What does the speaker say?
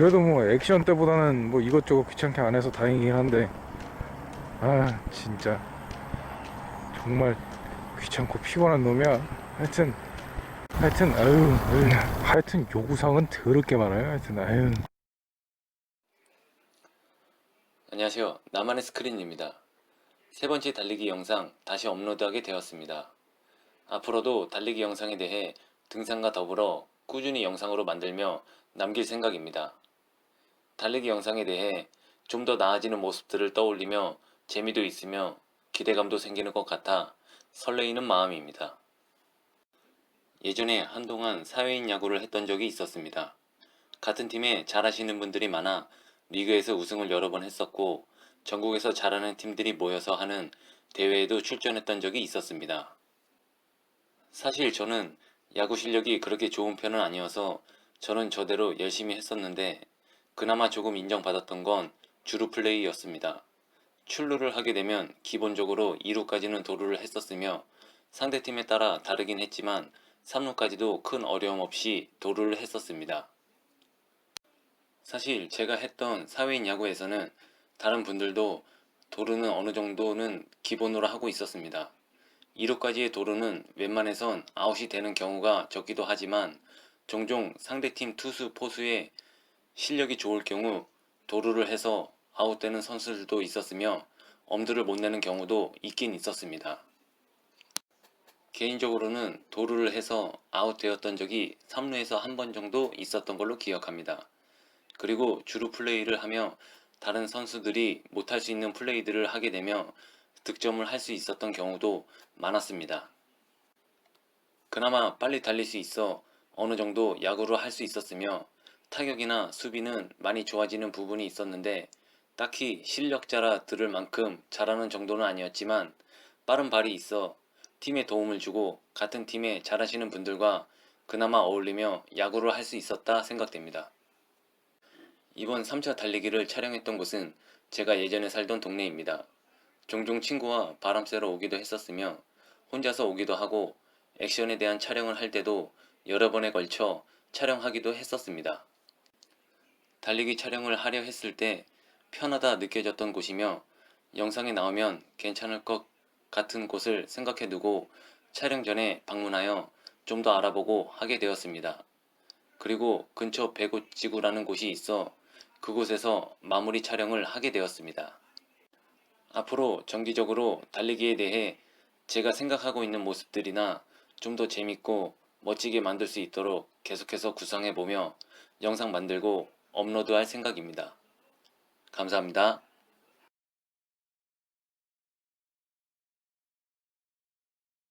그래도 뭐 액션 때보다는 뭐 이것저것 귀찮게 안 해서 다행이긴 한데, 아 진짜 정말 귀찮고 피곤한 놈이야. 하여튼 하여튼 요구사항은 더럽게 많아요. 하여튼 아유. 안녕하세요. 나만의 스크린입니다. 세 번째 달리기 영상 다시 업로드하게 되었습니다. 앞으로도 달리기 영상에 대해 등산과 더불어 꾸준히 영상으로 만들며 남길 생각입니다. 달리기 영상에 대해 좀 더 나아지는 모습들을 떠올리며 재미도 있으며 기대감도 생기는 것 같아 설레이는 마음입니다. 예전에 한동안 사회인 야구를 했던 적이 있었습니다. 같은 팀에 잘하시는 분들이 많아 리그에서 우승을 여러 번 했었고 전국에서 잘하는 팀들이 모여서 하는 대회에도 출전했던 적이 있었습니다. 사실 저는 야구 실력이 그렇게 좋은 편은 아니어서 저는 저대로 열심히 했었는데 그나마 조금 인정받았던 건 주루 플레이였습니다. 출루를 하게 되면 기본적으로 2루까지는 도루를 했었으며 상대팀에 따라 다르긴 했지만 3루까지도 큰 어려움 없이 도루를 했었습니다. 사실 제가 했던 사회인 야구에서는 다른 분들도 도루는 어느 정도는 기본으로 하고 있었습니다. 2루까지의 도루는 웬만해선 아웃이 되는 경우가 적기도 하지만 종종 상대팀 투수, 포수의 실력이 좋을 경우 도루를 해서 아웃되는 선수들도 있었으며 엄두를 못 내는 경우도 있긴 있었습니다. 개인적으로는 도루를 해서 아웃되었던 적이 3루에서 한 번 정도 있었던 걸로 기억합니다. 그리고 주루 플레이를 하며 다른 선수들이 못할 수 있는 플레이들을 하게 되며 득점을 할 수 있었던 경우도 많았습니다. 그나마 빨리 달릴 수 있어 어느 정도 야구를 할 수 있었으며 타격이나 수비는 많이 좋아지는 부분이 있었는데 딱히 실력자라 들을 만큼 잘하는 정도는 아니었지만 빠른 발이 있어 팀에 도움을 주고 같은 팀에 잘하시는 분들과 그나마 어울리며 야구를 할 수 있었다 생각됩니다. 이번 3차 달리기를 촬영했던 곳은 제가 예전에 살던 동네입니다. 종종 친구와 바람 쐬러 오기도 했었으며 혼자서 오기도 하고 액션에 대한 촬영을 할 때도 여러 번에 걸쳐 촬영하기도 했었습니다. 달리기 촬영을 하려 했을 때 편하다 느껴졌던 곳이며 영상에 나오면 괜찮을 것 같은 곳을 생각해 두고 촬영 전에 방문하여 좀 더 알아보고 하게 되었습니다. 그리고 근처 배고지구라는 곳이 있어 그곳에서 마무리 촬영을 하게 되었습니다. 앞으로 정기적으로 달리기에 대해 제가 생각하고 있는 모습들이나 좀 더 재밌고 멋지게 만들 수 있도록 계속해서 구상해보며 영상 만들고 업로드할 생각입니다. 감사합니다.